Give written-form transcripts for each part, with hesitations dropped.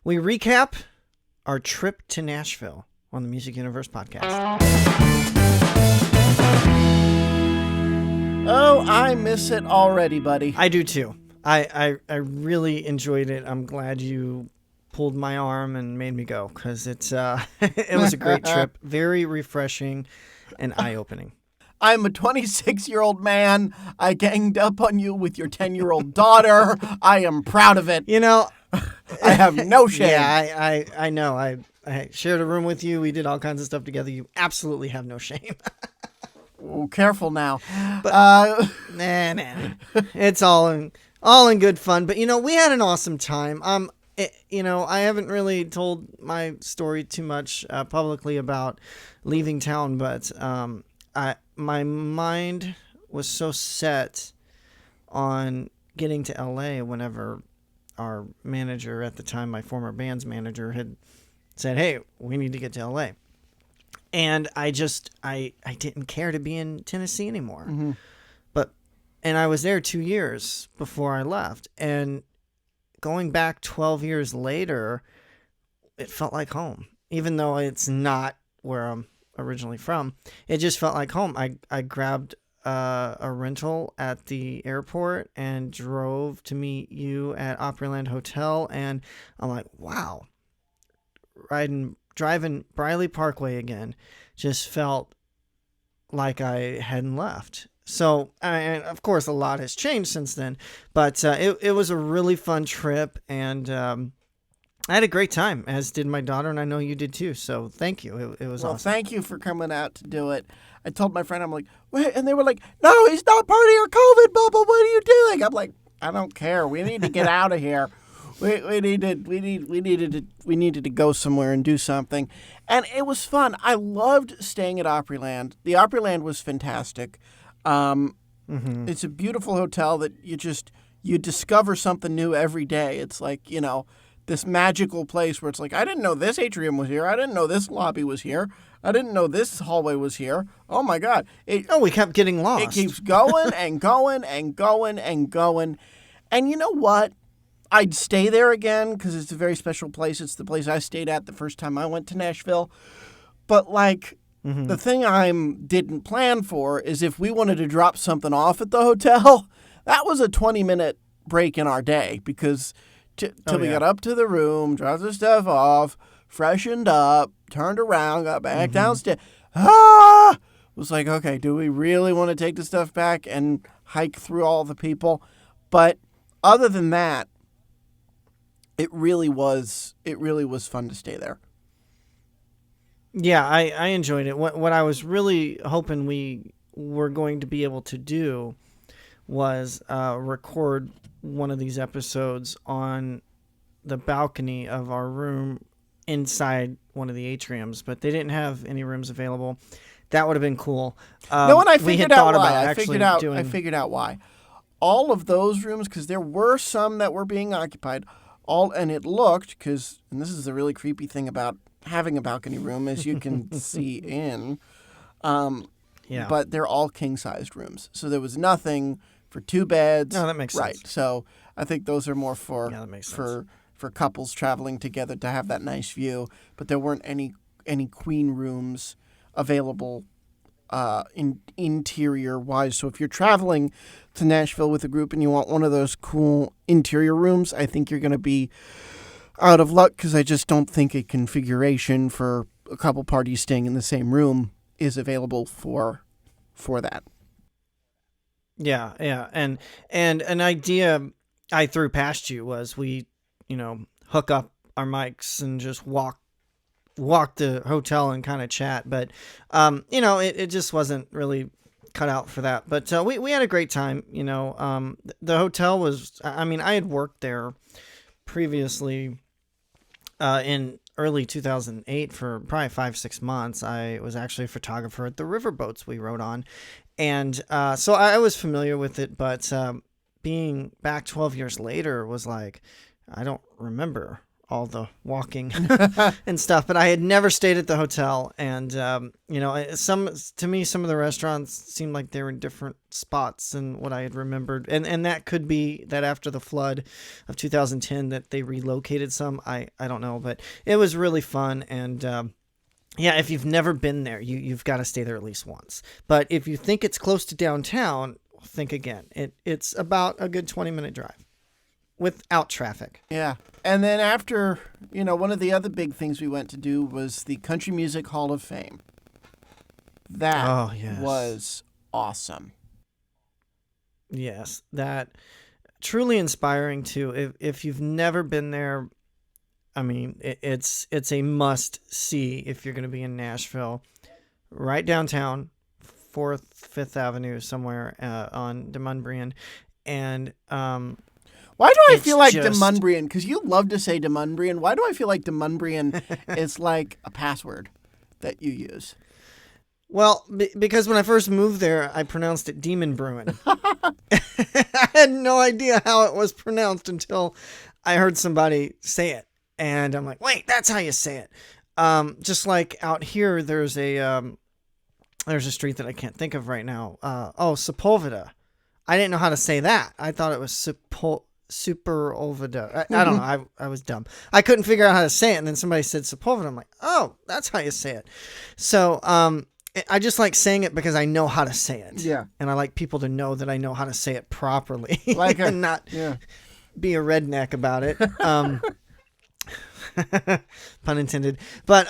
we recap our trip to Nashville on the Music Universe podcast. Oh, I miss it already, buddy. I do too. I really enjoyed it. I'm glad you pulled my arm and made me go, because it was a great trip. Very refreshing and eye-opening. I'm a 26-year-old man. I ganged up on you with your 10-year-old daughter. I am proud of it. You know, I have no shame. Yeah, I know. I shared a room with you. We did all kinds of stuff together. You absolutely have no shame. Oh, careful now. But nah. It's all in good fun. But we had an awesome time. I haven't really told my story too much publicly about leaving town, but my mind was so set on getting to LA whenever our manager at the time, my former band's manager, had said, "Hey, we need to get to LA." And I didn't care to be in Tennessee anymore. Mm-hmm. And I was there 2 years before I left. And going back 12 years later, it felt like home. Even though it's not where I'm originally from, it just felt like home. I grabbed a rental at the airport and drove to meet you at Opryland Hotel. And I'm like, wow, driving Briley Parkway again just felt like I hadn't left. So, and of course, a lot has changed since then, but it was a really fun trip, and I had a great time, as did my daughter, and I know you did too, so thank you. It was awesome. Thank you for coming out to do it. I told my friend, I'm like, wait, and they were like, no, he's not part of your COVID bubble. What are you doing? I'm like, I don't care. We need to get out of here. We needed to go somewhere and do something. And it was fun. I loved staying at Opryland. The Opryland was fantastic. It's a beautiful hotel that you discover something new every day. It's like, this magical place where it's like, I didn't know this atrium was here. I didn't know this lobby was here. I didn't know this hallway was here. Oh my God. We kept getting lost. It keeps going and going and going and going. And you know what? I'd stay there again because it's a very special place. It's the place I stayed at the first time I went to Nashville. But the thing I didn't plan for is if we wanted to drop something off at the hotel, that was a 20-minute break in our day because till we got up to the room, dropped the stuff off, freshened up, turned around, got back downstairs. It was like, okay, do we really want to take the stuff back and hike through all the people? But other than that, it really was fun to stay there. Yeah, I enjoyed it. What I was really hoping we were going to be able to do was record one of these episodes on the balcony of our room inside one of the atriums, but they didn't have any rooms available. That would have been cool. No, and I figured out why. I figured out why. All of those rooms, because there were some that were being occupied, and it looked, and this is the really creepy thing about having a balcony room, as you can see in. But they're all king-sized rooms. So there was nothing for two beds. No, that makes sense. Right. So I think those are more for that makes sense. for couples traveling together to have that nice view. But there weren't any queen rooms available interior-wise. So if you're traveling to Nashville with a group and you want one of those cool interior rooms, I think you're going to be out of luck because I just don't think a configuration for a couple parties staying in the same room is available for that. Yeah. And an idea I threw past you was we, hook up our mics and just walk the hotel and kind of chat. But, it just wasn't really cut out for that. But we had a great time. The hotel was, I had worked there previously in early 2008 for probably 5-6 months. I was actually a photographer at the riverboats we rode on. And so I was familiar with it, but being back 12 years later was like, I don't remember all the walking and stuff, but I had never stayed at the hotel. And, to me, some of the restaurants seemed like they were in different spots than what I had remembered. And that could be that after the flood of 2010 that they relocated some. I don't know, but it was really fun. And, if you've never been there, you've got to stay there at least once. But if you think it's close to downtown, think again. It's about a good 20-minute drive without traffic. Yeah. And then after, one of the other big things we went to do was the Country Music Hall of Fame. That was awesome. Yes, that truly inspiring too. If you've never been there, I mean, it's a must see if you're going to be in Nashville, right downtown, 4th, 5th Avenue, somewhere on DeMundrian. And why do I feel like DeMundrian? Because you love to say DeMundrian. Why do I feel like DeMundrian is like a password that you use? Well, because when I first moved there, I pronounced it Demon Bruin. I had no idea how it was pronounced until I heard somebody say it. And I'm like, wait, that's how you say it. Just like out here, there's a street that I can't think of right now. Sepulveda. I didn't know how to say that. I thought it was Superovida. I don't know. I was dumb. I couldn't figure out how to say it. And then somebody said Sepulveda. I'm like, oh, that's how you say it. So, I just like saying it because I know how to say it. Yeah. And I like people to know that I know how to say it properly. Like and not be a redneck about it. Pun intended. But,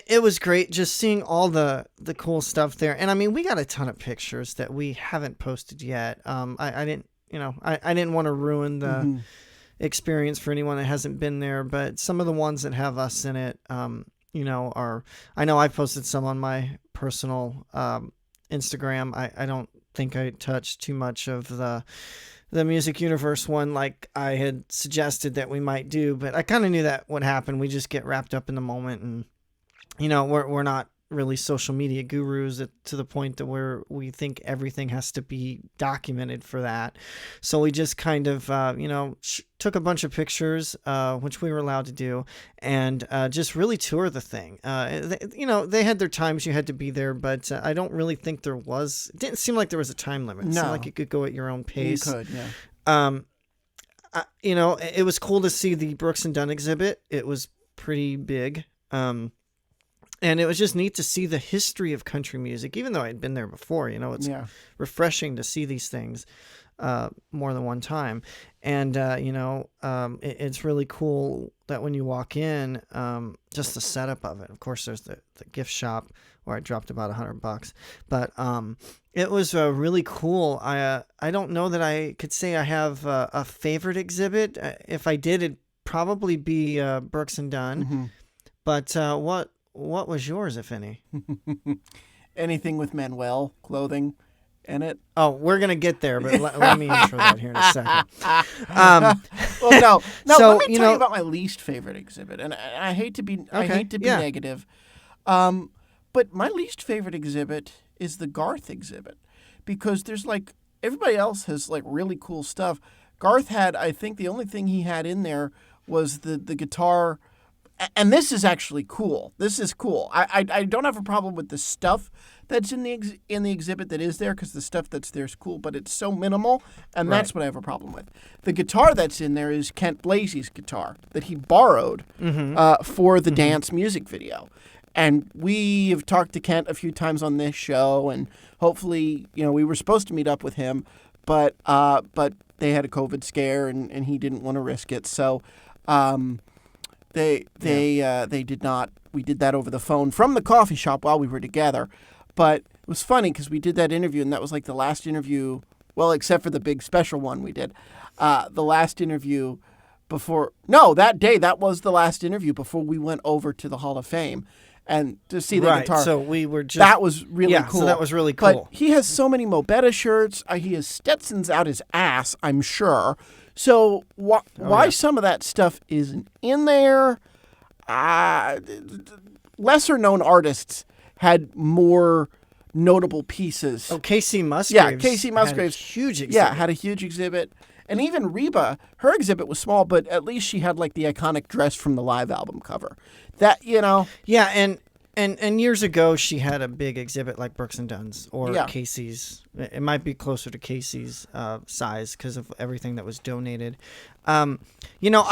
it was great just seeing all the cool stuff there. And I mean, we got a ton of pictures that we haven't posted yet. I didn't, I didn't want to ruin the experience for anyone that hasn't been there, but some of the ones that have us in it, I know I posted some on my personal Instagram. I don't think I touched too much of the Music Universe one like I had suggested that we might do, but I kind of knew that would happen. We just get wrapped up in the moment, and we're not really social media gurus to the point that we think everything has to be documented for that. So we just kind of took a bunch of pictures, which we were allowed to do, and just really tour the thing. They had their times you had to be there, but I don't really think it didn't seem like there was a time limit. It seemed like you could go at your own pace. You could, yeah. It was cool to see the Brooks and Dunn exhibit. It was pretty big. And it was just neat to see the history of country music, even though I had been there before. It's refreshing to see these things more than one time. And, it's really cool that when you walk in, just the setup of it. Of course, there's the gift shop where I dropped about $100. But it was really cool. I don't know that I could say I have a favorite exhibit. If I did, it'd probably be Brooks and Dunn. Mm-hmm. But what was yours, if any? Anything with Manuel clothing in it? Oh, we're going to get there, but let me intro that here in a second. Well, no. So, let me tell you about my least favorite exhibit, and I hate to be negative, but my least favorite exhibit is the Garth exhibit, because there's everybody else has really cool stuff. Garth had, I think, the only thing he had in there was the guitar. And this is actually cool. This is cool. I don't have a problem with the stuff that's in the exhibit that is there, because the stuff that's there is cool, but it's so minimal, and that's what I have a problem with. The guitar that's in there is Kent Blasey's guitar that he borrowed for the dance music video. And we have talked to Kent a few times on this show, and hopefully, we were supposed to meet up with him, but they had a COVID scare, and he didn't want to risk it. So They did not. We did that over the phone from the coffee shop while we were together. But it was funny because we did that interview, and that was the last interview, well, except for the big special one we did. The last interview that day, that was the last interview before we went over to the Hall of Fame and to see the guitar. So we were just... That was really cool. So that was really cool. But he has so many Mobetta shirts. He has Stetsons out his ass, I'm sure. So why some of that stuff isn't in there? Lesser known artists had more notable pieces. Oh, Casey Musgraves. Yeah, Casey Musgraves. Had a huge exhibit. Yeah, had a huge exhibit. And even Reba, her exhibit was small, but at least she had like the iconic dress from the live album cover. That, Yeah, and years ago she had a big exhibit like Brooks and Dunn's or yeah. Casey's. It might be closer to Casey's size because of everything that was donated. I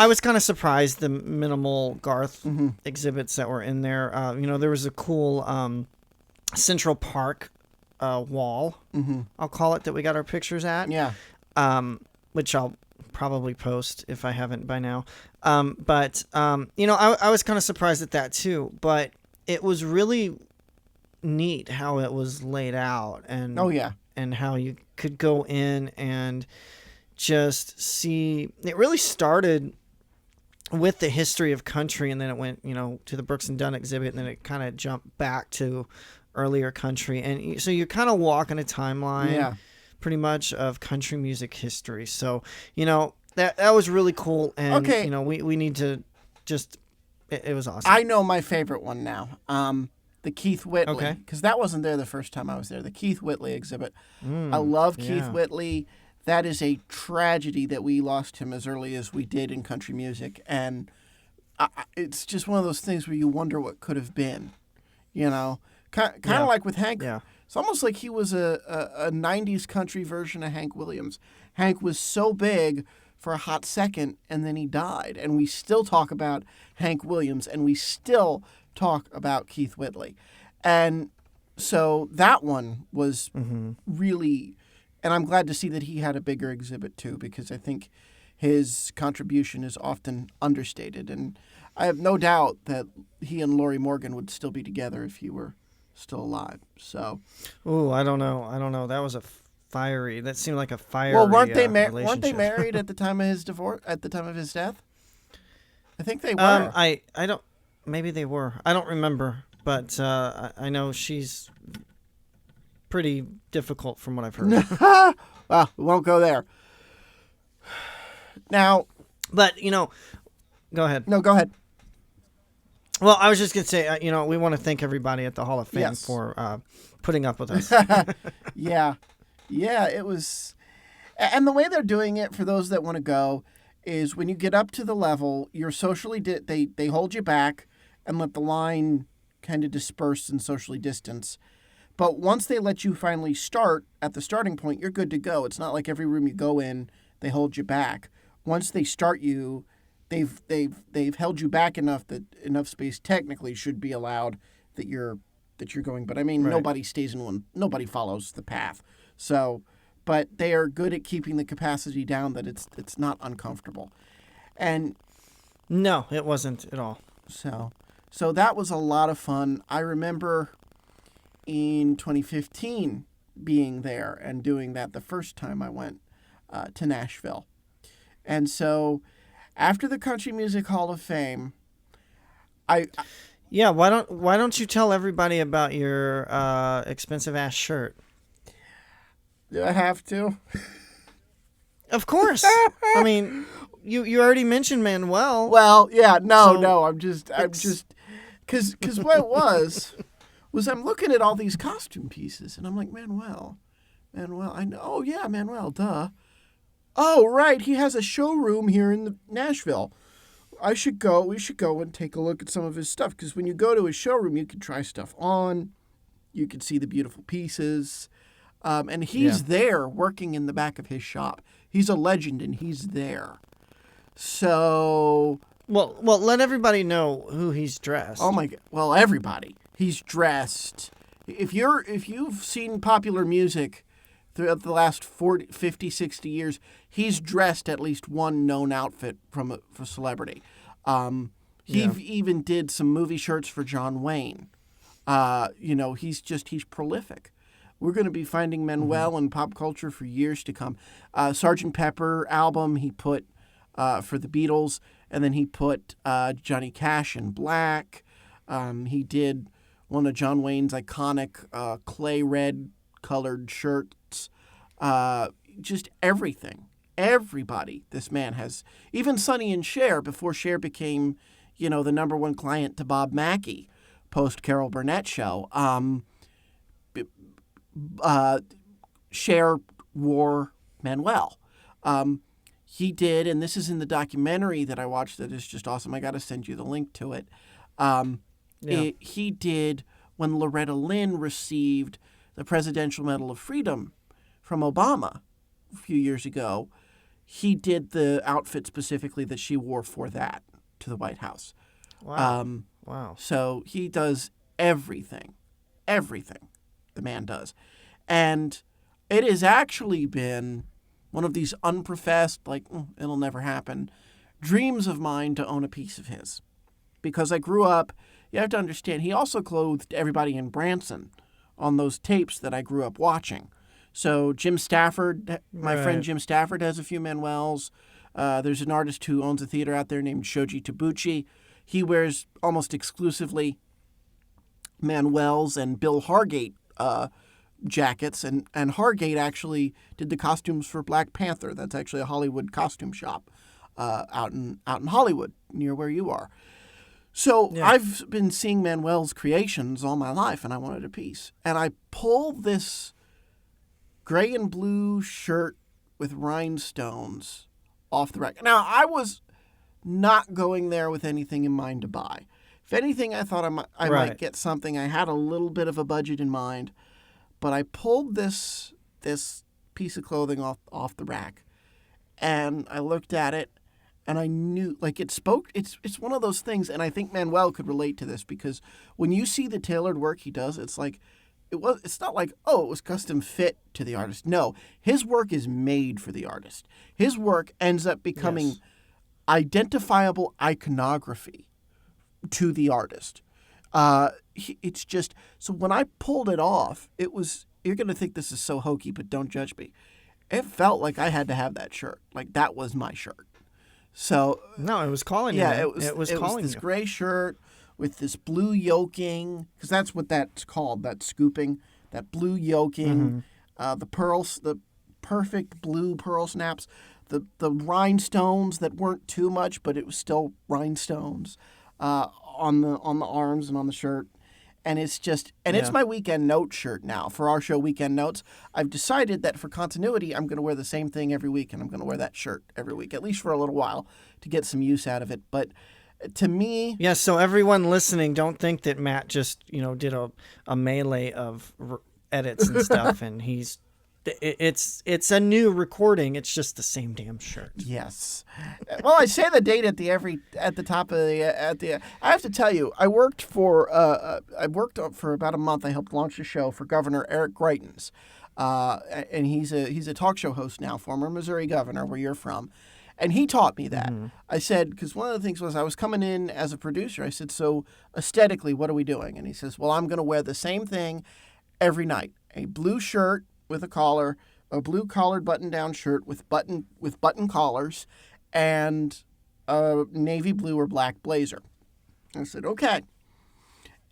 was kind of surprised the minimal Garth exhibits that were in there. There was a cool Central Park wall, I'll call it, that we got our pictures at. Yeah. Which I'll probably post if I haven't by now. But I was kind of surprised at that too. But it was really neat how it was laid out, and Oh, yeah. and how you could go in and just see. It really started with the history of country, and then it went, to the Brooks and Dunn exhibit, and then it kind of jumped back to earlier country, and so you're kind of walking a timeline. Yeah. Pretty much of country music history. So, that was really cool. And, Okay. We need to just, it was awesome. I know my favorite one now. The Keith Whitley. Okay. Because that wasn't there the first time I was there. The Keith Whitley exhibit. I love Keith yeah. Whitley. That is a tragedy that we lost him as early as we did in country music. And it's just one of those things where you wonder what could have been. Kind of Yeah. like with Hank. Yeah. It's almost like he was a 90s country version of Hank Williams. Hank was so big for a hot second, and then he died. And we still talk about Hank Williams, and we still talk about Keith Whitley. And so that one was really, and I'm glad to see that he had a bigger exhibit too, because I think his contribution is often understated. And I have no doubt that he and Lori Morgan would still be together if he were still alive. So, Ooh, I don't know. That was that seemed like a fiery well, weren't they relationship. married at the time of his divorce? At the time of his death, I think they were. I don't. Maybe they were. I don't remember, but I know she's pretty difficult from what I've heard. Well, we won't go there. Now, But go ahead. no, go ahead. Well, I was just gonna say, we want to thank everybody at the Hall of Fame Yes. for putting up with us. Yeah, it was, and the way they're doing it for those that want to go is when you get up to the level, you're socially they hold you back and let the line kind of disperse and socially distance. But once they let you finally start at the starting point, you're good to go. It's not like every room you go in, they hold you back. Once they start you, they've held you back enough that enough space technically should be allowed that you're going. But I mean, Right. nobody stays in one. Nobody follows the path. So, but they are good at keeping the capacity down that it's not uncomfortable. And No, it wasn't at all. so that was a lot of fun. I remember in 2015 being there and doing that the first time I went to Nashville. And so after the Country Music Hall of Fame, Yeah, why don't you tell everybody about your expensive ass shirt? do I have to? Of course. I mean, you already mentioned Manuel. Well, yeah, no, So, I'm just, because what it was I'm looking at all these costume pieces, and I'm like, Manuel, I know, oh yeah, Manuel, duh. Oh, right, he has a showroom here in Nashville. We should go and take a look at some of his stuff, because when you go to his showroom, you can try stuff on, you can see the beautiful pieces, and he's there working in the back of his shop. He's a legend, and he's there. So, well, let everybody know who he's dressed. oh my God, well, everybody. He's dressed. If you've seen popular music throughout the last 40, 50, 60 years, he's dressed at least one known outfit for celebrity. He even did some movie shirts for John Wayne. He's prolific. We're going to be finding Manuel in pop culture for years to come. Sgt. Pepper album he put for the Beatles, and then he put Johnny Cash in Black. He did one of John Wayne's iconic clay red colored shirts. Just everything. Everybody this man has. Even Sonny and Cher, before Cher became, the number one client to Bob Mackie post Carol Burnett show. Cher wore Manuel. he did, and this is in the documentary that I watched that is just awesome. I got to send you the link to it. He did when Loretta Lynn received the Presidential Medal of Freedom from Obama a few years ago. He did the outfit specifically that she wore for that to the White House. Wow. Wow. So he does everything the man does. And it has actually been one of these unprofessed, like, it'll never happen, dreams of mine to own a piece of his. Because I grew up, you have to understand, he also clothed everybody in Branson on those tapes that I grew up watching. So Jim Stafford, my friend Jim Stafford has a few Manuels. There's an artist who owns a theater out there named Shoji Tabuchi. He wears almost exclusively Manuels and Bill Hargate jackets, and Hargate actually did the costumes for Black Panther. That's actually a Hollywood costume shop out in Hollywood, near where you are. So I've been seeing Manuel's creations all my life, and I wanted a piece. And I pulled this gray and blue shirt with rhinestones off the rack. Now, I was not going there with anything in mind to buy. If anything, I thought I might get something. I had a little bit of a budget in mind, but I pulled this piece of clothing off the rack, and I looked at it, and I knew, like, it spoke. It's one of those things, and I think Manuel could relate to this, because when you see the tailored work he does, it's like, it's not like, oh, it was custom fit to the artist. No, his work is made for the artist. His work ends up becoming identifiable iconography to the artist. It's just, so when I pulled it off, it was, you're going to think this is so hokey, but don't judge me. It felt like I had to have that shirt. Like, that was my shirt. So no, it was calling you. Yeah, it was this gray shirt with this blue yoking, because that's what that's called, that scooping, that blue yoking, the pearls, the perfect blue pearl snaps, the rhinestones that weren't too much, but it was still rhinestones on the arms and on the shirt. And it's just, and it's my weekend note shirt now for our show, Weekend Notes. I've decided that for continuity, I'm going to wear the same thing every week, and I'm going to wear that shirt every week, at least for a little while, to get some use out of it. But to me, so everyone listening, don't think that Matt just did a melee of edits and stuff, and it's a new recording. It's just the same damn shirt. Yes. Well, I say the date at the top of the. I have to tell you, I worked for about a month. I helped launch a show for Governor Eric Greitens, and he's a talk show host now, former Missouri governor, where you're from. And he taught me that. I said, because one of the things was I was coming in as a producer. I said, so aesthetically, what are we doing? And he says, well, I'm going to wear the same thing every night. A blue shirt with a collar, a blue collared button-down shirt with button collars, and a navy blue or black blazer. I said, okay.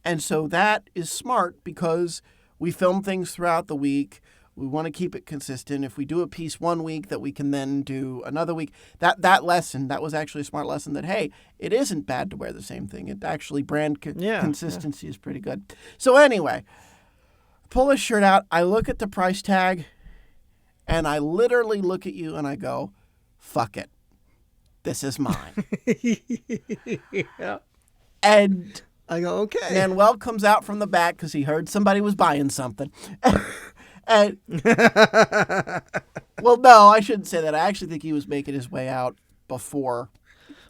And so that is smart because we film things throughout the week. We want to keep it consistent. If we do a piece one week that we can then do another week, that lesson, that was actually a smart lesson that, hey, it isn't bad to wear the same thing. It actually, consistency is pretty good. So anyway, pull this shirt out. I look at the price tag, and I literally look at you and I go, fuck it. This is mine. And I go, okay. Manuel comes out from the back because he heard somebody was buying something. And, well, no, I shouldn't say that. I actually think he was making his way out before.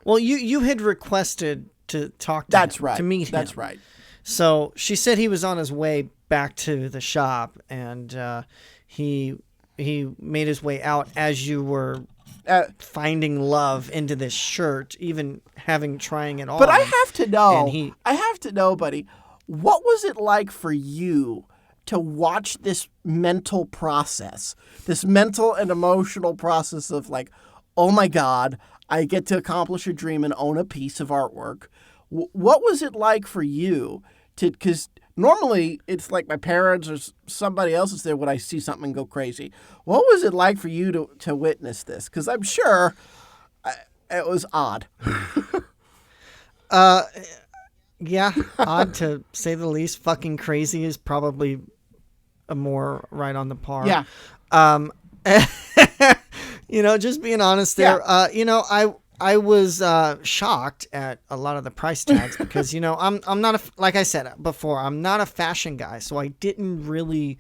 Well, you had requested to talk to him, to meet him. That's right. So she said he was on his way back to the shop, and he made his way out as you were finding love into this shirt, even trying it on. But I have to know, buddy, what was it like for you to watch this mental process, this mental and emotional process of like, oh my God, I get to accomplish a dream and own a piece of artwork. What was it like for you to, because normally it's like my parents or somebody else is there when I see something and go crazy. What was it like for you to witness this? Because I'm sure it was odd. Yeah, odd to say the least. Fucking crazy is probably a more right on the par. Yeah. Just being honest there. Yeah. I was shocked at a lot of the price tags because I'm not like I said before, I'm not a fashion guy, so I didn't really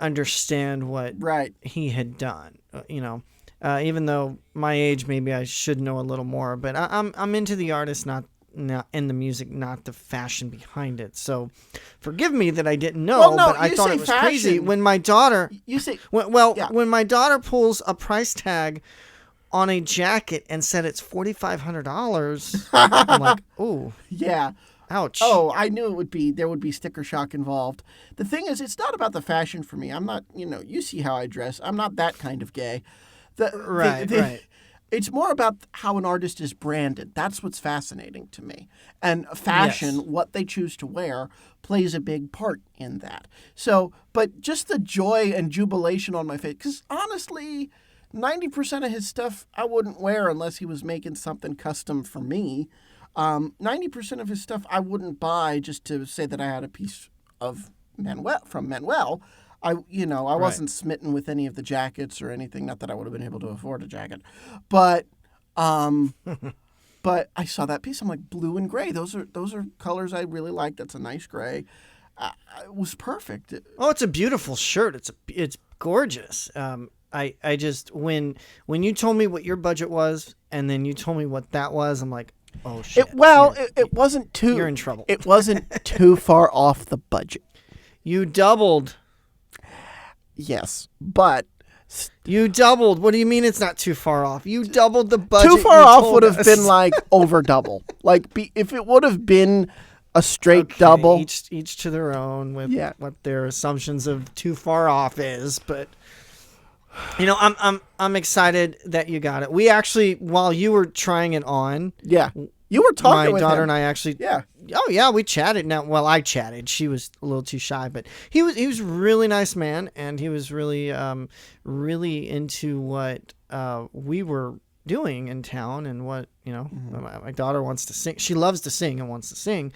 understand what Right. he had done. Even though my age, maybe I should know a little more, but I'm into the artist, not in the music, not the fashion behind it. So forgive me that I didn't know, Well, no, but I you thought say it was crazy fashion. when my daughter. You say, yeah. When my daughter pulls a price tag on a jacket and said it's $4,500, I'm like, oh, Yeah. ouch. Oh, I knew there would be sticker shock involved. The thing is, it's not about the fashion for me. I'm not, you see how I dress. I'm not that kind of gay. Right. It's more about how an artist is branded. That's what's fascinating to me. And fashion, Yes. what they choose to wear, plays a big part in that. So, but just the joy and jubilation on my face, because honestly, 90% of his stuff I wouldn't wear unless he was making something custom for me. 90% of his stuff I wouldn't buy just to say that I had a piece of Manuel. I wasn't smitten with any of the jackets or anything. Not that I would have been able to afford a jacket, but but I saw that piece. I'm like, blue and gray. Those are colors I really like. That's a nice gray. It was perfect. Oh, it's a beautiful shirt. It's gorgeous. I just when you told me what your budget was, and then you told me what that was, I'm like, oh shit. It wasn't too. You're in trouble. It wasn't too far off the budget. You doubled. Yes, but You doubled. What do you mean it's not too far off? You doubled the budget. too far you off told would have us. been like over double. If it would have been a straight Okay, double. Each to their own with Yeah. what their assumptions of too far off is, but I'm excited that you got it. We actually, while you were trying it on, Yeah, you were talking my with daughter him. and I actually. Yeah. Oh yeah, we chatted. Now, well, I chatted. She was a little too shy, but he was a really nice man, and he was really really into what we were doing in town, and what my daughter wants to sing. She loves to sing and wants to sing,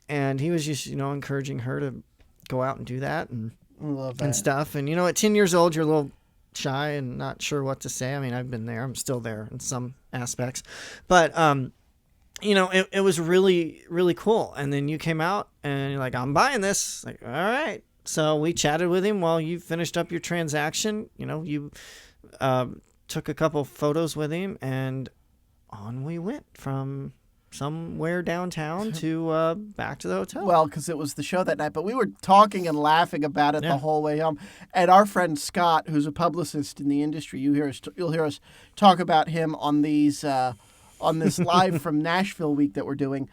and he was just encouraging her to go out and do that and Love that. and stuff. And at 10 years old, you're a little shy and not sure what to say. I mean, I've been there. I'm still there in some aspects, but it was really, really cool. And then you came out and you're like, I'm buying this. Like, all right. So we chatted with him while you finished up your transaction. You took a couple photos with him, and on we went from somewhere downtown to back to the hotel. Well, because it was the show that night, but we were talking and laughing about it the whole way home. And our friend Scott, who's a publicist in the industry, you'll hear us talk about him on these on this live from Nashville week that we're doing.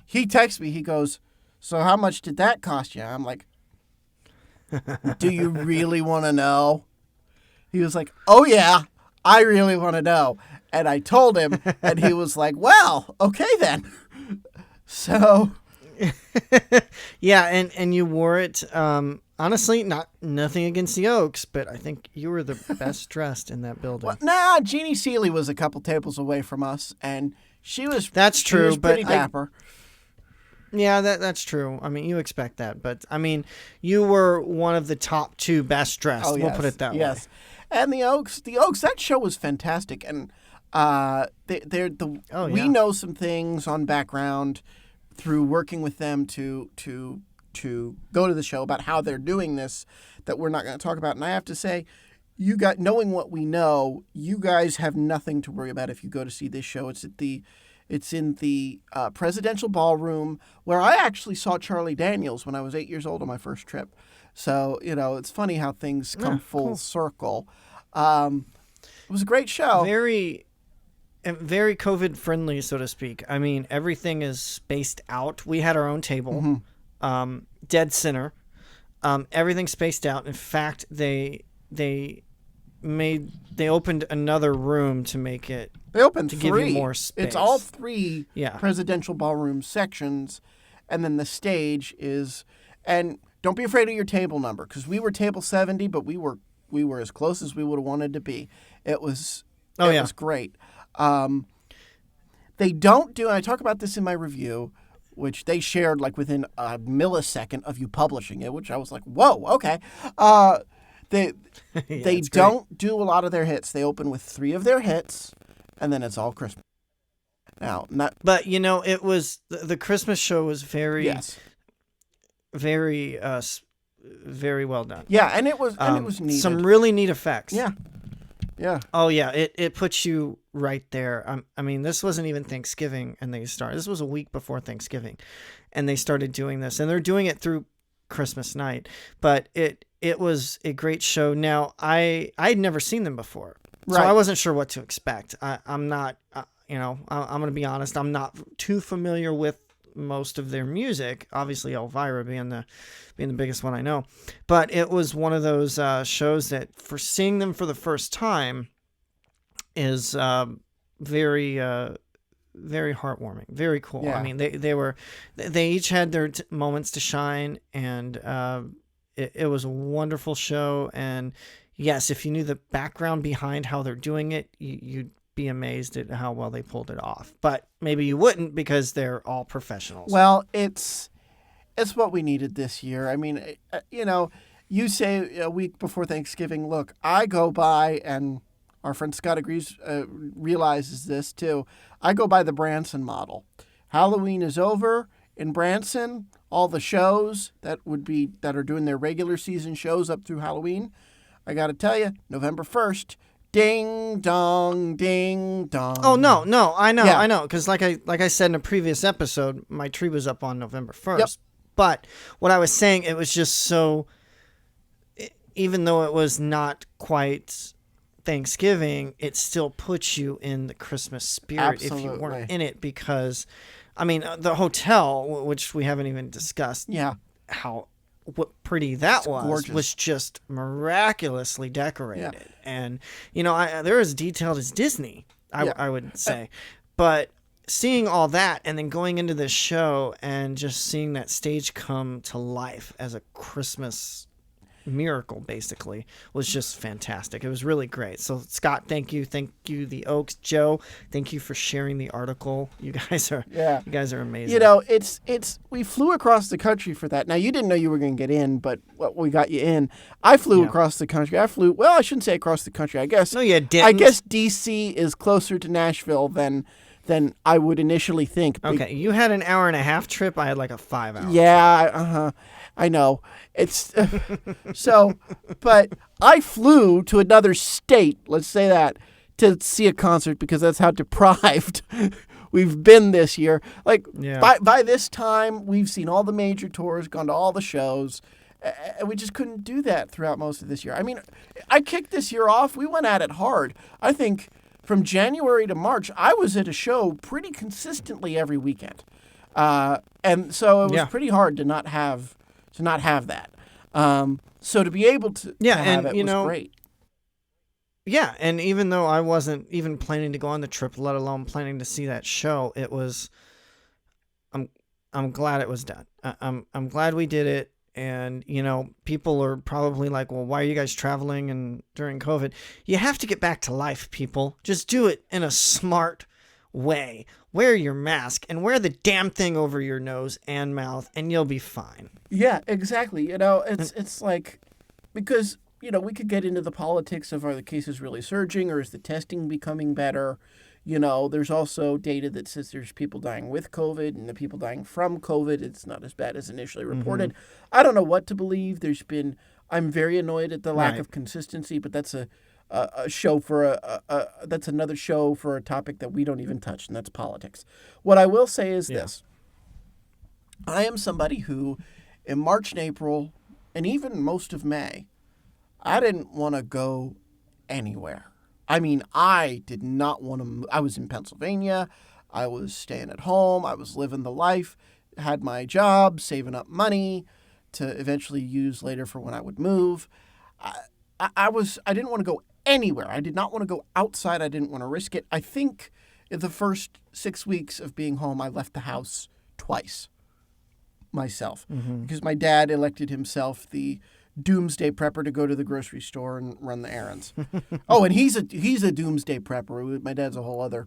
He texts me. He goes, "So how much did that cost you?" I'm like, "Do you really want to know?" He was like, "Oh yeah, I really want to know." And I told him, and he was like, "Well, okay then." So, yeah, and you wore it. Honestly, nothing against the Oaks, but I think you were the best dressed in that building. Jeannie Seeley was a couple tables away from us, and she was. That's she true, was pretty but dapper. Yeah, that's true. I mean, you expect that, but I mean, you were one of the top two best dressed. Oh, We'll put it that way. Yes, and the Oaks. That show was fantastic, and we know some things on background through working with them to go to the show about how they're doing this that we're not going to talk about. And I have to say, knowing what we know, you guys have nothing to worry about if you go to see this show. It's in the presidential ballroom where I actually saw Charlie Daniels when I was 8 years old on my first trip. So it's funny how things come full circle. It was a great show. Very COVID friendly, so to speak. I mean, everything is spaced out. We had our own table, dead center. Everything's spaced out. In fact, they opened another room to make it. They opened to three. give you more space. It's all three Yeah. presidential ballroom sections, and then the stage is. And don't be afraid of your table number, because we were table 70, but we were as close as we would have wanted to be. It was. It was great. They don't do. And I talk about this in my review, which they shared like within a millisecond of you publishing it, which I was like, whoa, okay. They Yeah, they it's great. don't do a lot of their hits. They open with 3 of their hits, and then it's all Christmas. Now, not But it was the Christmas show was very, yes, very, very well done. yeah, and it was Some needed. really neat effects. Yeah, yeah, Oh yeah, it puts you right there. I mean, this wasn't even Thanksgiving, and they started. This was a week before Thanksgiving, and they started doing this, and they're doing it through Christmas night. But it was a great show. Now I'd never seen them before, so I right. wasn't sure what to expect. I'm not, I'm gonna be honest. I'm not too familiar with most of their music. Obviously, Elvira being the biggest one I know, but it was one of those shows that for seeing them for the first time is very very heartwarming, very cool. I Yeah, mean, they each had their moments to shine, and it was a wonderful show. And yes, if you knew the background behind how they're doing it, you'd be amazed at how well they pulled it off. But maybe you wouldn't because they're all professionals. well, it's what we needed this year. I mean, you say a week before Thanksgiving. Look, I go by, and our friend Scott agrees, realizes this too. I go by the Branson model. Halloween is over in Branson. All the shows that are doing their regular season shows up through Halloween. I got to tell you, November 1st, ding dong, ding dong. Oh no, no, I know, Yeah. I know, because like I said in a previous episode, my tree was up on November 1st. Yep. But what I was saying, it was just so, even though it was not quite Thanksgiving, it still puts you in the Christmas spirit if you Absolutely. weren't in it, because, I mean, the hotel, which we haven't even discussed, Yeah, how what pretty that gorgeous. was just miraculously decorated. And they're as detailed as Disney, Yeah. I would say. But seeing all that and then going into this show and just seeing that stage come to life as a Christmas miracle basically was just fantastic. It was really great. So Scott, thank you, the Oaks. Joe, thank you for sharing the article. You guys are amazing. It's we flew across the country for that. Now, you didn't know you were going to get in, but we got you in. I flew across the country. Well, I shouldn't say across the country. I guess No, you didn't. I guess DC is closer to Nashville than I would initially think. Okay, you had an hour and a half trip. I had like a 5 hour. Yeah, I know. It's so, but I flew to another state, let's say that, to see a concert because that's how deprived we've been this year. Like, Yeah. by this time, we've seen all the major tours, gone to all the shows, and we just couldn't do that throughout most of this year. I mean, I kicked this year off. We went at it hard. I think from January to March, I was at a show pretty consistently every weekend. And so it was pretty hard to not have that. So to be able to have it was great. Yeah, and even though I wasn't even planning to go on the trip, let alone planning to see that show, it was. I'm glad it was done. I'm glad we did it. And people are probably like, well, why are you guys traveling and during COVID? You have to get back to life, people. Just do it in a smart way. Wear your mask and wear the damn thing over your nose and mouth, and you'll be fine. Yeah, exactly. It's like, because we could get into the politics of, are the cases really surging, or is the testing becoming better? There's also data that says there's people dying with COVID, and the people dying from COVID, it's not as bad as initially reported. I don't know what to believe. I'm very annoyed at the lack of consistency, but that's a show for that's another show for a topic that we don't even touch, and that's politics. What I will say is this. I am somebody who, in March and April, and even most of May, I didn't want to go anywhere. I mean, I did not want to move. I was in Pennsylvania. I was staying at home. I was living the life, had my job, saving up money to eventually use later for when I would move. I didn't want to go anywhere. I did not want to go outside. I didn't want to risk it. I think in the first 6 weeks of being home, I left the house twice myself because my dad elected himself the doomsday prepper to go to the grocery store and run the errands. Oh, and he's a doomsday prepper. My dad's a whole other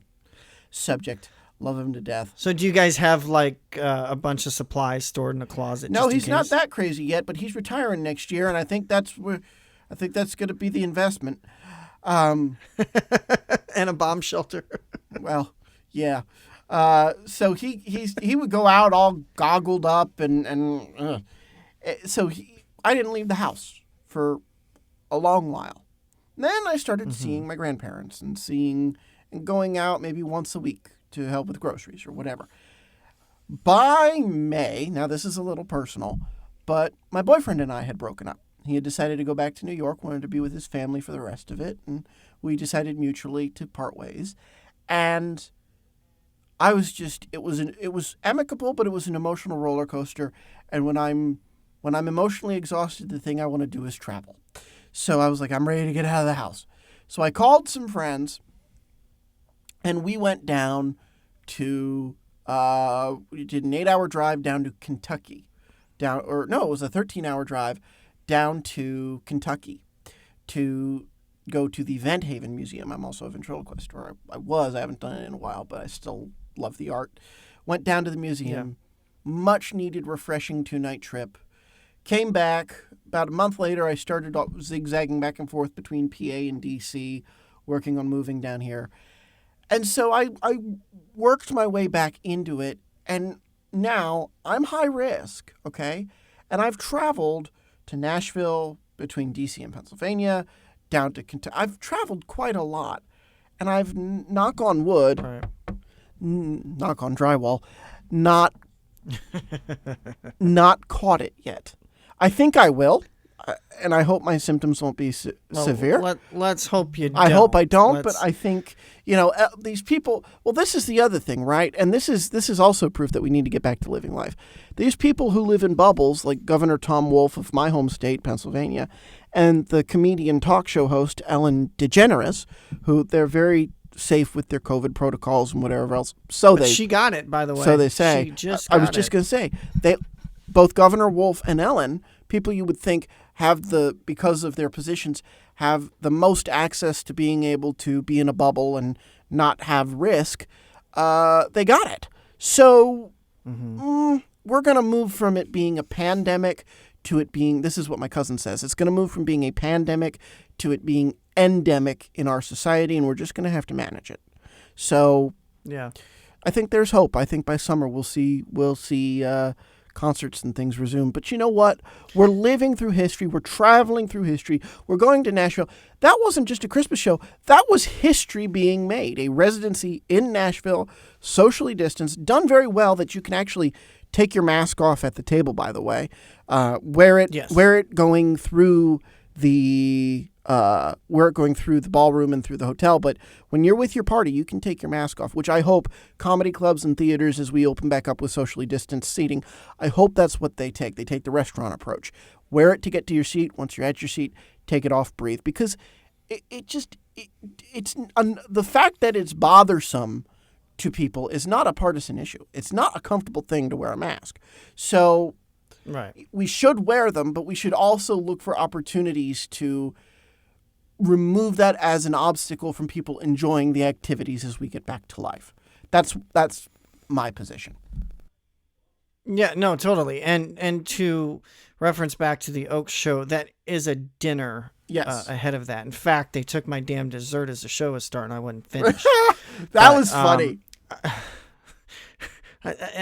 subject. Love him to death. So do you guys have like a bunch of supplies stored in a closet? No, just in he's not case? that crazy yet, but he's retiring next year, and I think that's I think that's going to be the investment. Um, And a bomb shelter. well, yeah. So he would go out all goggled up so I didn't leave the house for a long while. Then I started seeing my grandparents and going out maybe once a week to help with groceries or whatever. By May, now this is a little personal, but my boyfriend and I had broken up. He had decided to go back to New York, wanted to be with his family for the rest of it, and we decided mutually to part ways. And I was just it was amicable, but it was an emotional roller coaster. And when I'm emotionally exhausted, the thing I want to do is travel. So I was like, I'm ready to get out of the house. So I called some friends, and we went down to we did an 8-hour drive down to Kentucky. It was a 13-hour drive down to Kentucky to go to the Vent Haven Museum. I'm also a ventriloquist, or I was. I haven't done it in a while, but I still love the art. Went down to the museum. Yeah. Much needed, refreshing 2-night trip. Came back. About a month later, I started zigzagging back and forth between PA and DC, working on moving down here. And so I worked my way back into it, and now I'm high risk, okay? And I've traveled to Nashville, between DC and Pennsylvania, down to Kentucky. I've traveled quite a lot, and I've, knock on wood, Right. Knock on drywall, not caught it yet. I think I will, and I hope my symptoms won't be severe. Let's hope you don't. I hope I don't, but I think, these people, well, this is the other thing, right? And this is also proof that we need to get back to living life. These people who live in bubbles, like Governor Tom Wolf of my home state, Pennsylvania, and the comedian talk show host Ellen DeGeneres, who they're very safe with their COVID protocols and whatever else. She got it, by the way. So they say. I was just going to say, both Governor Wolf and Ellen, people you would think because of their positions, have the most access to being able to be in a bubble and not have risk, they got it. So we're going to move from it being a pandemic to it being, this is what my cousin says, it's going to move from being a pandemic to it being endemic in our society, and we're just going to have to manage it. So yeah, I think there's hope. I think by summer we'll see concerts and things resume. But you know what? We're living through history. We're traveling through history. We're going to Nashville. That wasn't just a Christmas show. That was history being made. A residency in Nashville, socially distanced, done very well, that you can actually take your mask off at the table, by the way. Wear it going through the ballroom and through the hotel. But when you're with your party, you can take your mask off, which I hope comedy clubs and theaters, as we open back up with socially distanced seating, I hope that's what they take. They take the restaurant approach. Wear it to get to your seat. Once you're at your seat, take it off, breathe. Because it's the fact that it's bothersome to people is not a partisan issue. It's not a comfortable thing to wear a mask. So right. We should wear them, but we should also look for opportunities to remove that as an obstacle from people enjoying the activities as we get back to life. That's my position. Yeah, no, totally. And to reference back to the Oaks show, that is a dinner ahead of that. In fact, they took my damn dessert as the show was starting. I wasn't finished. That was funny.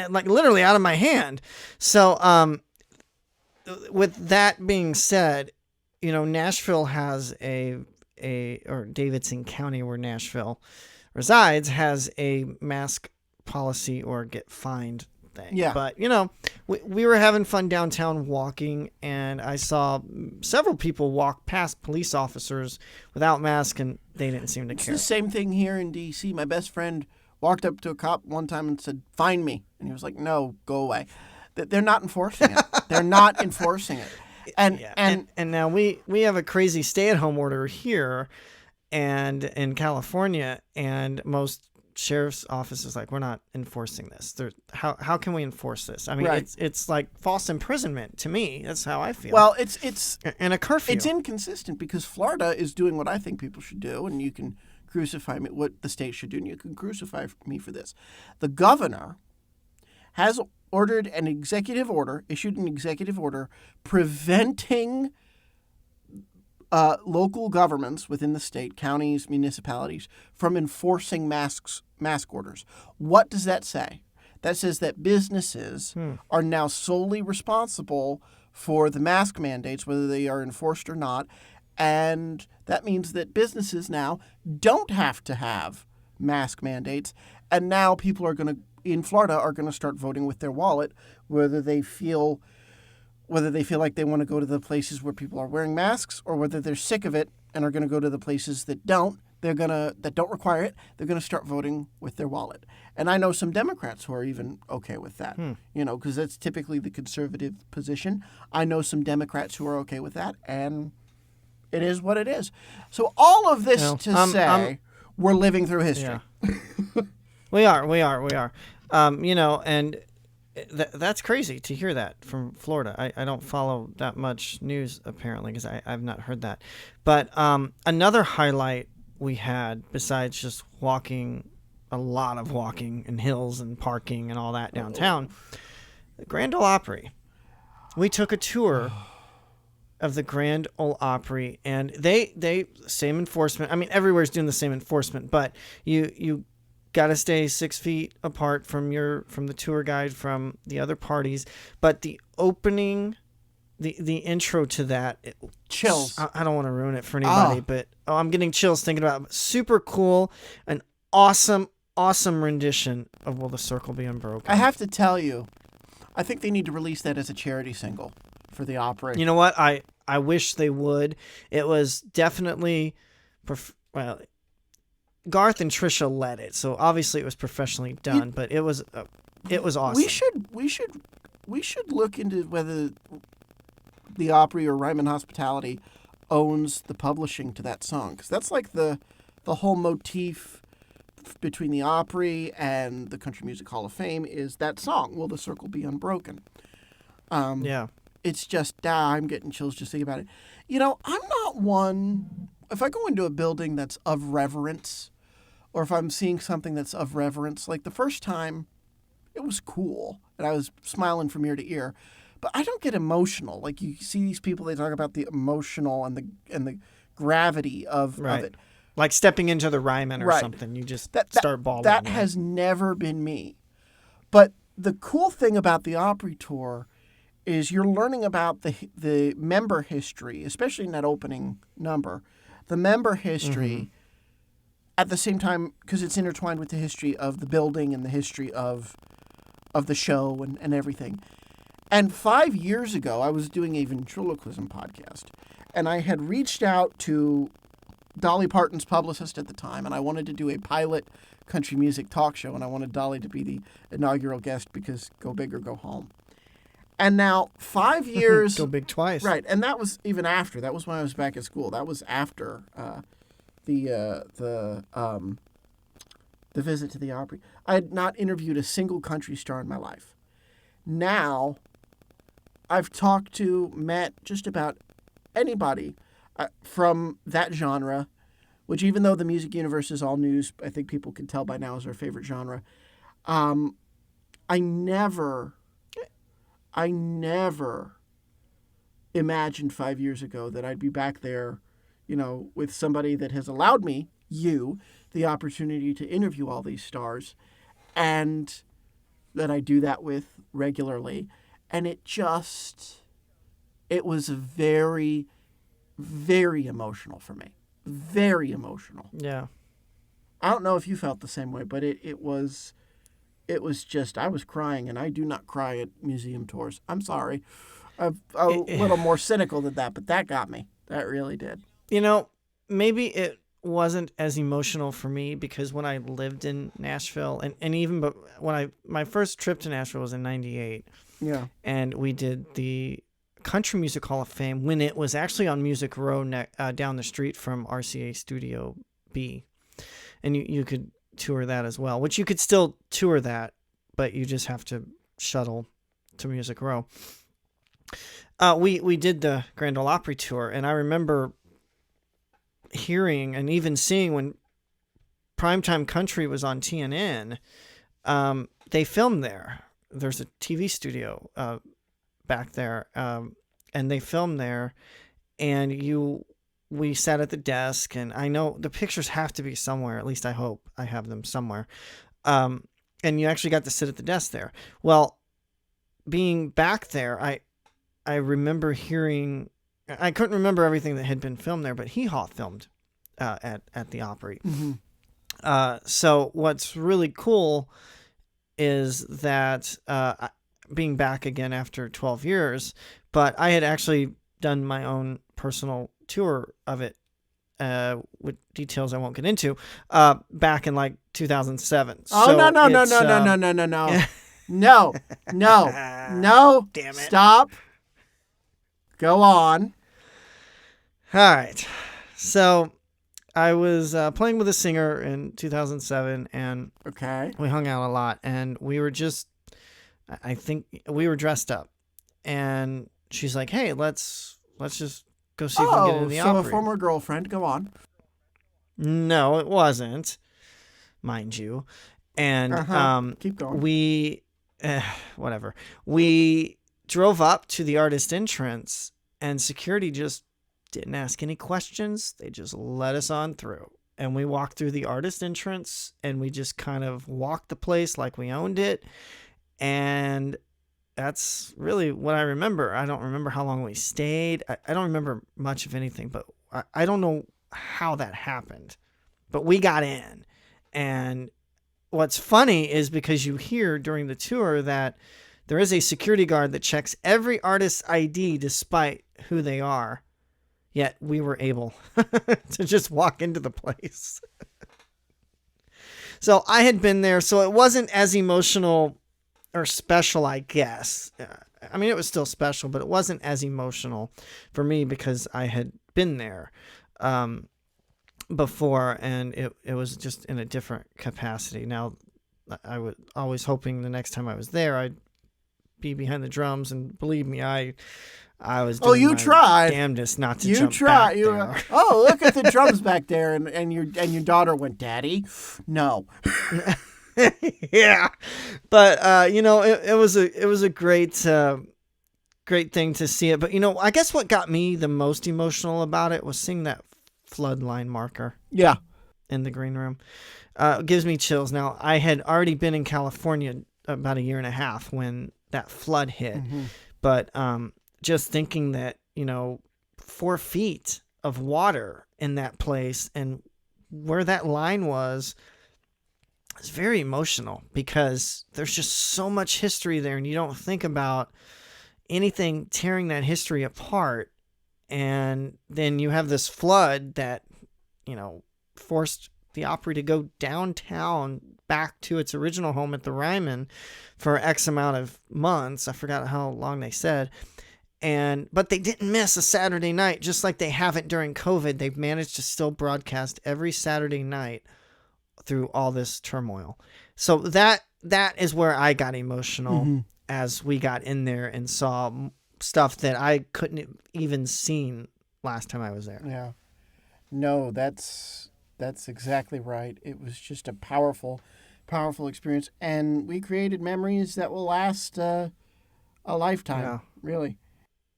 Like literally out of my hand. So with that being said, Nashville has or Davidson County, where Nashville resides, has a mask policy or get fined thing. Yeah. But, we were having fun downtown walking, and I saw several people walk past police officers without masks, and they didn't seem to care. It's the same thing here in D.C. My best friend walked up to a cop one time and said, "Find me." And he was like, "No, go away." They're not enforcing it. They're not enforcing it. And now we have a crazy stay-at-home order here and in California, and most sheriff's offices like, we're not enforcing this. How can we enforce this? I mean, right. it's like false imprisonment to me. That's how I feel. Well, it's and a curfew. It's inconsistent because Florida is doing what I think people should do, and you can crucify me, what the state should do, and you can crucify me for this. The governor has issued an executive order preventing local governments within the state, counties, municipalities, from enforcing mask orders. What does that say? That says that businesses are now solely responsible for the mask mandates, whether they are enforced or not. And that means that businesses now don't have to have mask mandates. And now people are going to, in Florida, are going to start voting with their wallet, whether they feel like they want to go to the places where people are wearing masks, or whether they're sick of it and are going to go to the places that don't require it. They're going to start voting with their wallet. And I know some Democrats who are even okay with that, because that's typically the conservative position. I know some Democrats who are okay with that, and it is what it is. So all of this say we're living through history. Yeah. We are. And that's crazy to hear that from Florida. I don't follow that much news, apparently, because I've not heard that. But another highlight we had, besides just a lot of walking in hills and parking and all that downtown, the Grand Ole Opry. We took a tour of the Grand Ole Opry, and they same enforcement. I mean, everywhere's doing the same enforcement, but you got to stay 6 feet apart from the tour guide, from the other parties. But the opening, the intro to that, chills. I don't want to ruin it for anybody, but I'm getting chills thinking about it. Super cool, an awesome rendition of "Will the Circle Be Unbroken." I have to tell you, I think they need to release that as a charity single for the Opry. You know what? I wish they would. It was definitely, Garth and Trisha led it, so obviously it was professionally done. But it was awesome. We should look into whether the Opry or Ryman Hospitality owns the publishing to that song, because that's like the whole motif between the Opry and the Country Music Hall of Fame is that song, "Will the Circle Be Unbroken." Yeah. It's just, I'm getting chills just thinking about it. I'm not one, if I go into a building that's of reverence, or if I'm seeing something that's of reverence, like the first time, it was cool, and I was smiling from ear to ear, but I don't get emotional. Like, you see these people, they talk about the emotional and the gravity of it. Like stepping into the Ryman or something, you just start bawling. That has never been me. But the cool thing about the Opry tour is you're learning about the member history, especially in that opening number, the member history at the same time, because it's intertwined with the history of the building and the history of the show and everything. And 5 years ago, I was doing a ventriloquism podcast, and I had reached out to Dolly Parton's publicist at the time, and I wanted to do a pilot country music talk show, and I wanted Dolly to be the inaugural guest because go big or go home. And now 5 years... Go big twice. Right, and that was even after. That was when I was back at school. That was after the visit to the Opry. I had not interviewed a single country star in my life. Now, I've met just about anybody from that genre, which even though the music universe is all news, I think people can tell by now is our favorite genre. I never imagined 5 years ago that I'd be back there, with somebody that has allowed me, the opportunity to interview all these stars, and that I do that with regularly. And it was very, very emotional for me. Very emotional. Yeah. I don't know if you felt the same way, but it was just, I was crying, and I do not cry at museum tours. I'm sorry. I'm a little more cynical than that, but that got me. That really did. Maybe it wasn't as emotional for me because when I lived in Nashville, and even when my first trip to Nashville was in '98. Yeah. And we did the Country Music Hall of Fame when it was actually on Music Row down the street from RCA Studio B. And you could tour that as well, which you could still tour that, but you just have to shuttle to Music Row. We did the Grand Ole Opry tour, and I remember hearing and even seeing when Primetime Country was on TNN, they filmed there. There's a TV studio back there, and they filmed there, and you we sat at the desk, and I know the pictures have to be somewhere. At least I hope I have them somewhere. And you actually got to sit at the desk there. Well, being back there, I remember hearing. I couldn't remember everything that had been filmed there, but Hee Haw filmed at the Opry. So what's really cool is that being back again after 12 years, but I had actually done my own personal tour of it with details I won't get into back in like 2007. Oh, so no, no, no, it's, no, no, no, no, no, no. No, no. Damn it. Stop. Go on. All right. So I was playing with a singer in 2007, and Okay. we hung out a lot, and we were just, I think we were dressed up, and she's like, hey, let's just go see if we can get into the so Opry. a former girlfriend. Go on. No, it wasn't, mind you. And Keep going. we, whatever. We drove up to the artist entrance, and security just didn't ask any questions. They just let us on through. And we walked through the artist entrance, and we just kind of walked the place like we owned it. And that's really what I remember. I don't remember how long we stayed. I don't remember much of anything, but I don't know how that happened. But we got in. And what's funny is because you hear during the tour that there is a security guard that checks every artist's ID despite who they are. Yet we were able to just walk into the place. So I had been there, so it wasn't as emotional or special, I guess. I mean, it was still special, but it wasn't as emotional for me because I had been there before, and it was just in a different capacity. Now, I was always hoping the next time I was there, I'd be behind the drums, and believe me, I was doing my tried. damnedest not to You jump tried. back You there. look at the drums back there, and your daughter went, Daddy, no. Yeah, but it was a great thing to see it. But I guess what got me the most emotional about it was seeing that flood line marker Yeah. in the green room. It gives me chills. Now, I had already been in California about a year and a half when that flood hit, but just thinking that 4 feet of water in that place and where that line was. It's very emotional because there's just so much history there, and you don't think about anything tearing that history apart. And then you have this flood that, forced the Opry to go downtown back to its original home at the Ryman for X amount of months. I forgot how long they said. But they didn't miss a Saturday night, just like they haven't during COVID. They've managed to still broadcast every Saturday night through all this turmoil. So that is where I got emotional as we got in there and saw stuff that I couldn't even seen last time I was there. Yeah. No, that's exactly right. It was just a powerful experience, and we created memories that will last a lifetime, really.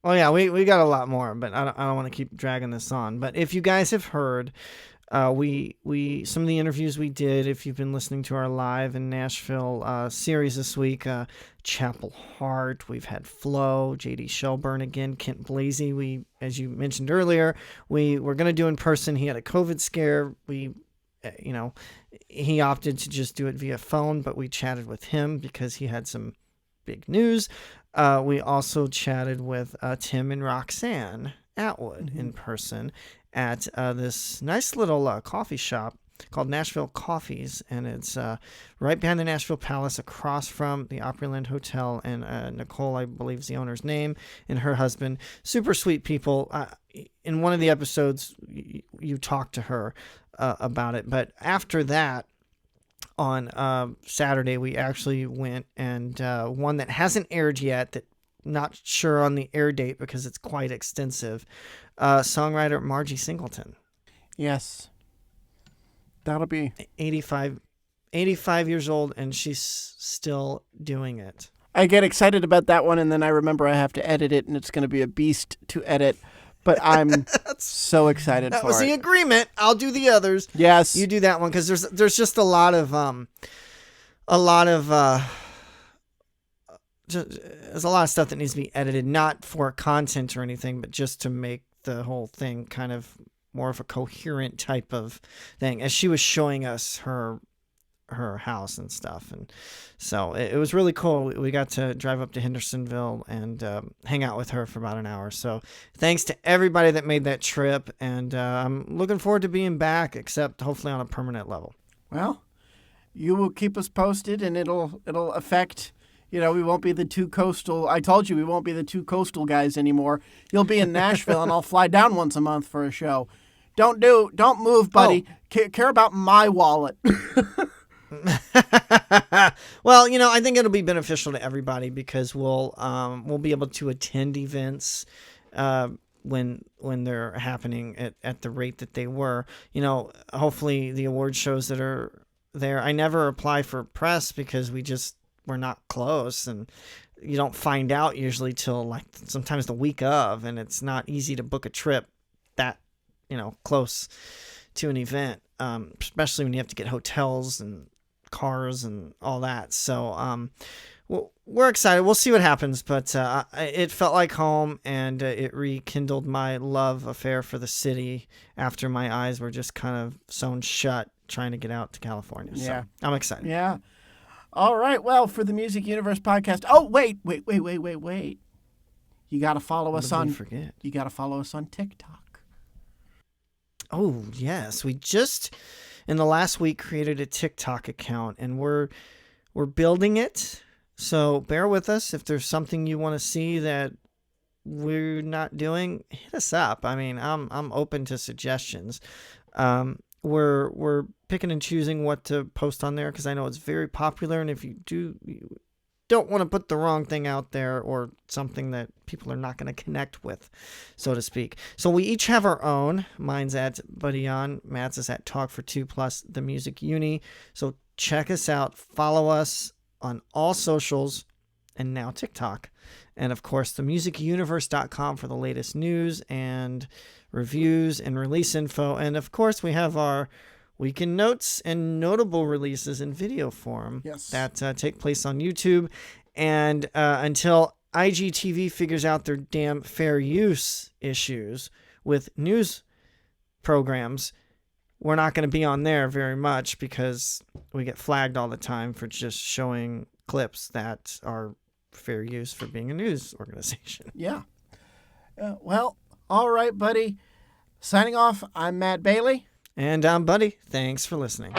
Well, yeah, we got a lot more, but I don't want to keep dragging this on. But if you guys have heard, we some of the interviews we did, if you've been listening to our live in Nashville series this week, Chapel Hart, we've had Flo, J.D. Shelburne again, Kent Blasey. We, as you mentioned earlier, we were going to do in person. He had a COVID scare. He opted to just do it via phone, but we chatted with him because he had some big news. We also chatted with Tim and Roxanne Atwood in person at this nice little coffee shop called Nashville Coffees, and it's right behind the Nashville Palace, across from the Opryland Hotel. And Nicole, I believe, is the owner's name, and her husband. Super sweet people. In one of the episodes, you talked to her about it, but after that, on Saturday, we actually went and one that hasn't aired yet, that not sure on the air date because it's quite extensive, songwriter Margie Singleton. Yes. That'll be 85 years old, and she's still doing it. I get excited about that one, and then I remember I have to edit it, and it's going to be a beast to edit. but I'm so excited That for was it. the agreement. I'll do the others. Yes. You do that one because there's just a lot of there's a lot of stuff that needs to be edited, not for content or anything, but just to make the whole thing kind of more of a coherent type of thing. As she was showing us her house and stuff, and so it was really cool. We got to drive up to Hendersonville and hang out with her for about an hour. So thanks to everybody that made that trip, and I'm looking forward to being back, except hopefully on a permanent level. Well, you will keep us posted, and it'll affect. We won't be the two coastal. I told you we won't be the two coastal guys anymore. You'll be in Nashville, and I'll fly down once a month for a show. Don't move, buddy. Care about my wallet. Well, I think it'll be beneficial to everybody because we'll be able to attend events when they're happening at the rate that they were. Hopefully the award shows that are there. I never apply for press because we're not close, and you don't find out usually till like sometimes the week of, and it's not easy to book a trip that close to an event, especially when you have to get hotels and cars and all that. So we're excited. We'll see what happens, but it felt like home, and it rekindled my love affair for the city after my eyes were just kind of sewn shut trying to get out to California. Yeah. So I'm excited. Yeah. All right. Well, for the Music Universe podcast. Oh, wait. You got to follow us on. Forget. You got to follow us on TikTok. Oh, yes. We just in the last week created a TikTok account, and we're building it. So bear with us. If there's something you want to see that we're not doing, hit us up. I mean, I'm open to suggestions. We're picking and choosing what to post on there because I know it's very popular, and if you don't want to put the wrong thing out there or something that people are not going to connect with, so to speak. So we each have our own. Mine's at Buddy On. Matt's is at Talk for Two Plus the Music Uni. So check us out. Follow us on all socials and now TikTok. And of course, themusicuniverse.com for the latest news and reviews and release info. And of course, we have our weekend notes and notable releases in video form that take place on YouTube. And until IGTV figures out their damn fair use issues with news programs, we're not going to be on there very much because we get flagged all the time for just showing clips that are fair use for being a news organization. Yeah. Well, all right, buddy. Signing off, I'm Matt Bailey. And I'm Buddy. Thanks for listening.